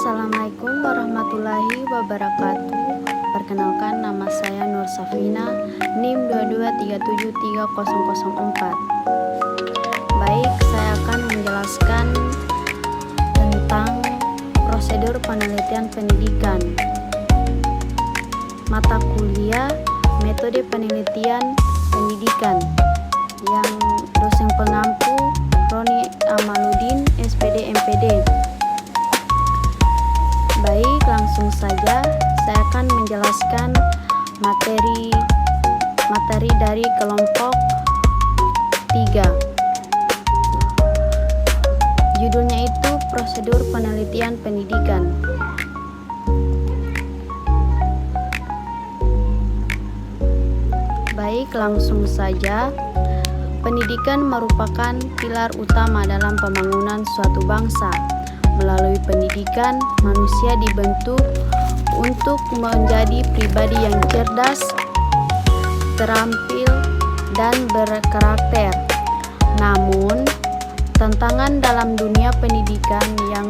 Assalamualaikum warahmatullahi wabarakatuh. Perkenalkan, nama saya Nur Safina, NIM 2237304. Baik, saya akan menjelaskan tentang prosedur penelitian pendidikan. Mata kuliah metode penelitian pendidikan yang dosen pengampu Roni Amaludin, SPD MPD. Baik, langsung saja saya akan menjelaskan materi dari kelompok 3. Judulnya itu prosedur penelitian pendidikan. Baik, langsung saja. Pendidikan merupakan pilar utama dalam pembangunan suatu bangsa. Melalui pendidikan, manusia dibentuk untuk menjadi pribadi yang cerdas, terampil, dan berkarakter. Namun, tantangan dalam dunia pendidikan yang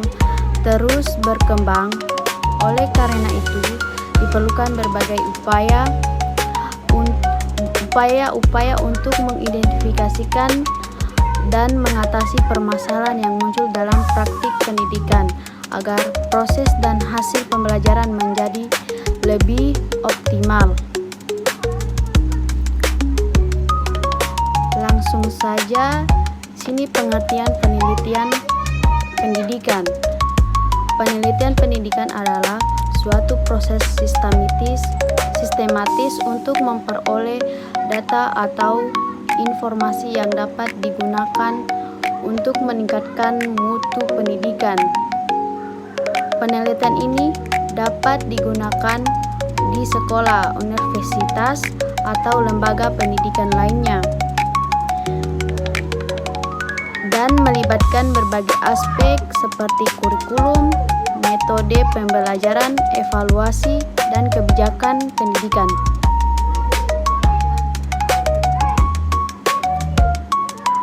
terus berkembang. Oleh karena itu, diperlukan berbagai upaya untuk mengidentifikasikan dan mengatasi permasalahan yang muncul dalam praktik pendidikan agar proses dan hasil pembelajaran menjadi lebih optimal. Langsung saja, sini pengertian penelitian pendidikan. Penelitian pendidikan adalah suatu proses sistematis untuk memperoleh data atau informasi yang dapat digunakan untuk meningkatkan mutu pendidikan. Penelitian ini dapat digunakan di sekolah, universitas, atau lembaga pendidikan lainnya, dan melibatkan berbagai aspek seperti kurikulum, metode pembelajaran, evaluasi, dan kebijakan pendidikan.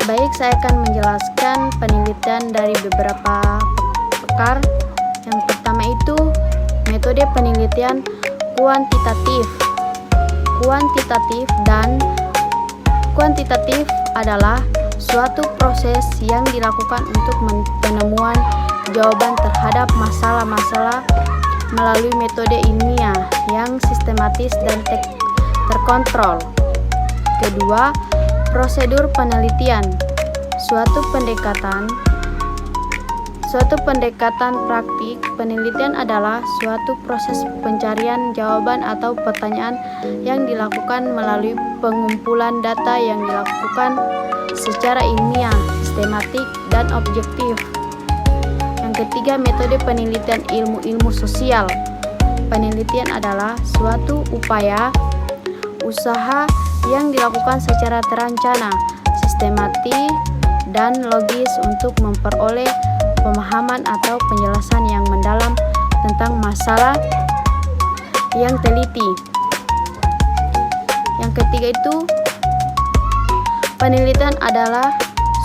Baik, saya akan menjelaskan penelitian dari beberapa pakar. Yang pertama itu metode penelitian kuantitatif. Kuantitatif adalah suatu proses yang dilakukan untuk penemuan jawaban terhadap masalah-masalah melalui metode ilmiah yang sistematis dan terkontrol. Kedua, prosedur penelitian, suatu pendekatan praktik. Penelitian adalah suatu proses pencarian jawaban atau pertanyaan yang dilakukan melalui pengumpulan data yang dilakukan secara ilmiah, sistematik, dan objektif. Yang ketiga, metode penelitian ilmu sosial. Penelitian adalah suatu usaha yang dilakukan secara terancana, sistematis, dan logis untuk memperoleh pemahaman atau penjelasan yang mendalam tentang masalah yang teliti. Yang ketiga itu, penelitian adalah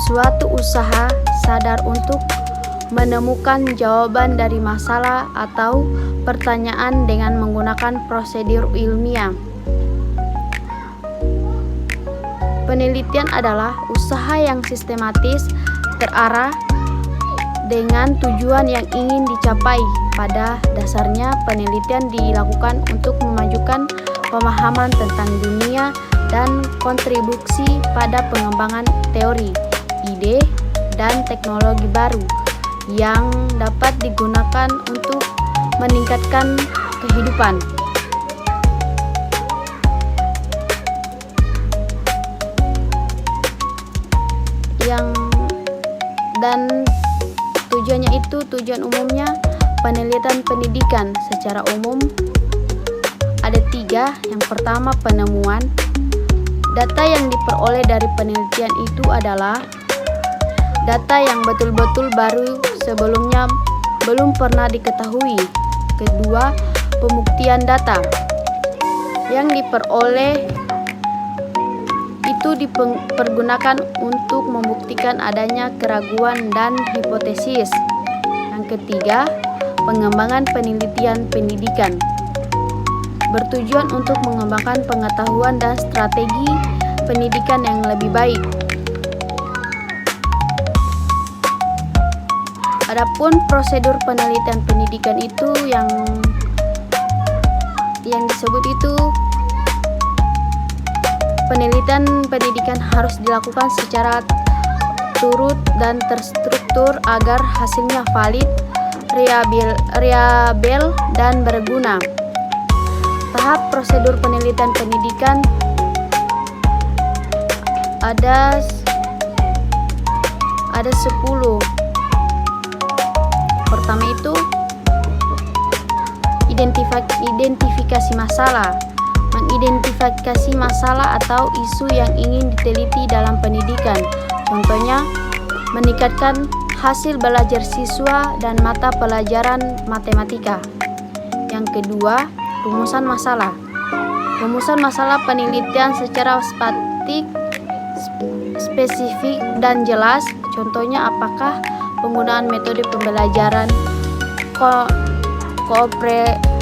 suatu usaha sadar untuk menemukan jawaban dari masalah atau pertanyaan dengan menggunakan prosedur ilmiah. Penelitian adalah usaha yang sistematis, terarah, dengan tujuan yang ingin dicapai. Pada dasarnya, penelitian dilakukan untuk memajukan pemahaman tentang dunia dan kontribusi pada pengembangan teori, ide, dan teknologi baru yang dapat digunakan untuk meningkatkan kehidupan. Dan tujuan umumnya penelitian pendidikan secara umum ada 3. Yang pertama, penemuan. Data yang diperoleh dari penelitian itu adalah data yang betul-betul baru, sebelumnya belum pernah diketahui. Kedua, pembuktian data yang diperoleh itu dipergunakan untuk membuktikan adanya keraguan dan hipotesis. Yang ketiga, pengembangan penelitian pendidikan. Bertujuan untuk mengembangkan pengetahuan dan strategi pendidikan yang lebih baik. Adapun prosedur penelitian pendidikan itu yang disebut itu penelitian pendidikan harus dilakukan secara turut dan terstruktur agar hasilnya valid, reliabel, dan berguna. Tahap prosedur penelitian pendidikan ada 10. Pertama itu identifikasi masalah. Mengidentifikasi masalah atau isu yang ingin diteliti dalam pendidikan. Contohnya, meningkatkan hasil belajar siswa dan mata pelajaran matematika. Yang kedua, rumusan masalah. Rumusan masalah penelitian secara spesifik dan jelas. Contohnya, apakah penggunaan metode pembelajaran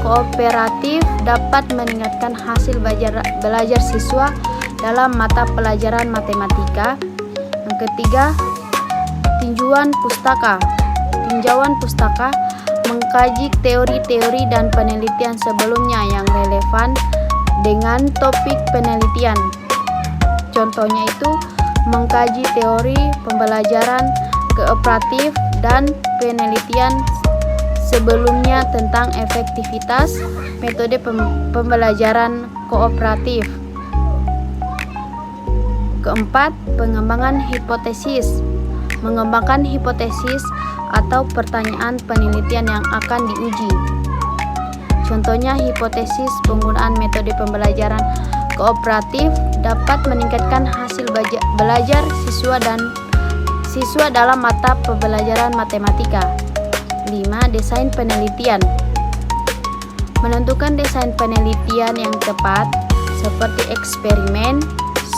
kooperatif dapat meningkatkan hasil belajar siswa dalam mata pelajaran matematika. Yang ketiga, tinjauan pustaka mengkaji teori-teori dan penelitian sebelumnya yang relevan dengan topik penelitian. Contohnya itu mengkaji teori pembelajaran kooperatif dan penelitian sebelumnya tentang efektivitas metode pembelajaran kooperatif. Keempat, pengembangan hipotesis. Mengembangkan hipotesis atau pertanyaan penelitian yang akan diuji. Contohnya, hipotesis penggunaan metode pembelajaran kooperatif dapat meningkatkan hasil belajar siswa dalam mata pembelajaran matematika. 5. Desain penelitian. Menentukan desain penelitian yang tepat seperti eksperimen,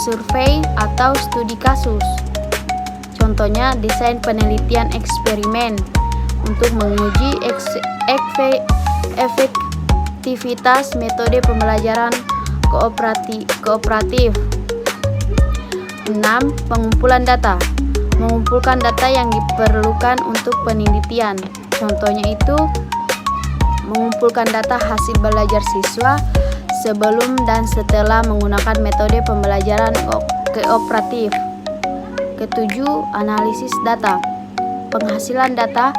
survei, atau studi kasus. Contohnya, desain penelitian eksperimen untuk menguji efektivitas metode pembelajaran kooperatif. 6. Pengumpulan data. Mengumpulkan data yang diperlukan untuk penelitian. Contohnya itu mengumpulkan data hasil belajar siswa sebelum dan setelah menggunakan metode pembelajaran kooperatif. Ketujuh, analisis data. Penghasilan data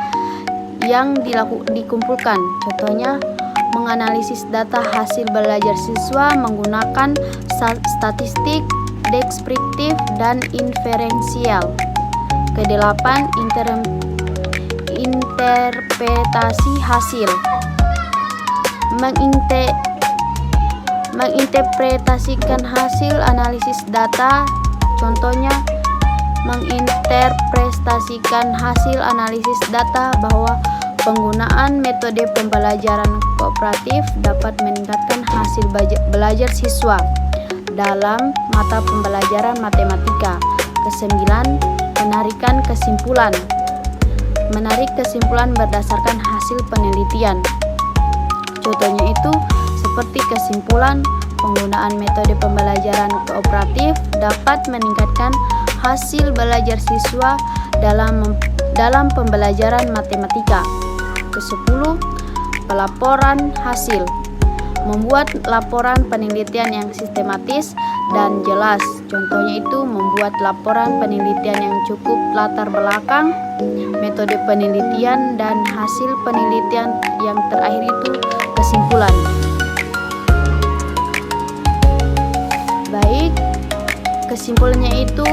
yang dikumpulkan. Contohnya, menganalisis data hasil belajar siswa menggunakan statistik, deskriptif, dan inferensial. Kedelapan, interpretasi hasil. Menginterpretasikan hasil analisis data. Contohnya, menginterpretasikan hasil analisis data bahwa penggunaan metode pembelajaran kooperatif dapat meningkatkan hasil belajar siswa dalam mata pembelajaran matematika. Kesembilan, penarikan kesimpulan. Menarik kesimpulan berdasarkan hasil penelitian. Contohnya itu seperti kesimpulan penggunaan metode pembelajaran kooperatif dapat meningkatkan hasil belajar siswa dalam pembelajaran matematika. Ke-10, pelaporan hasil. Membuat laporan penelitian yang sistematis dan jelas. Contohnya itu membuat laporan penelitian yang cukup latar belakang, metode penelitian, dan hasil penelitian. Yang terakhir itu kesimpulan. Baik, kesimpulannya itu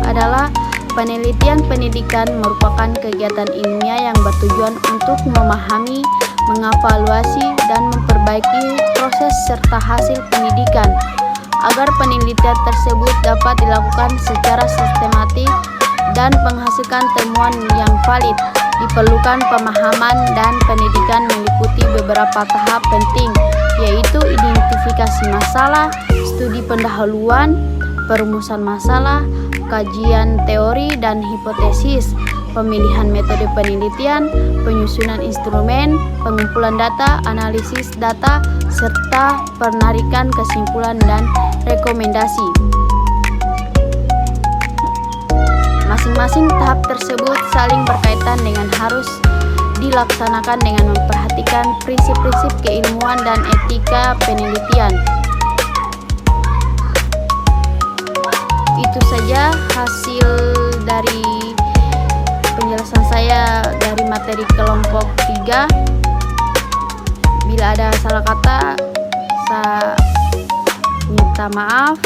adalah penelitian pendidikan merupakan kegiatan ilmiah yang bertujuan untuk memahami, mengevaluasi, dan memperbaiki proses serta hasil pendidikan agar penelitian tersebut dapat dilakukan secara sistematik dan menghasilkan temuan yang valid. Diperlukan pemahaman dan pendidikan meliputi beberapa tahap penting, yaitu identifikasi masalah, studi pendahuluan, perumusan masalah, kajian teori dan hipotesis, pemilihan metode penelitian, penyusunan instrumen, pengumpulan data, analisis data, serta penarikan kesimpulan dan rekomendasi. Masing-masing tahap tersebut saling berkaitan dengan harus dilaksanakan dengan memperhatikan prinsip-prinsip keilmuan dan etika penelitian. Itu saja hasil dari penjelasan saya dari materi kelompok 3. Bila ada salah kata, saya minta maaf.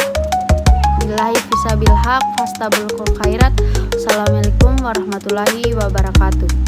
Billahi fisabil haq, fastabul khairat. Assalamualaikum warahmatullahi wabarakatuh.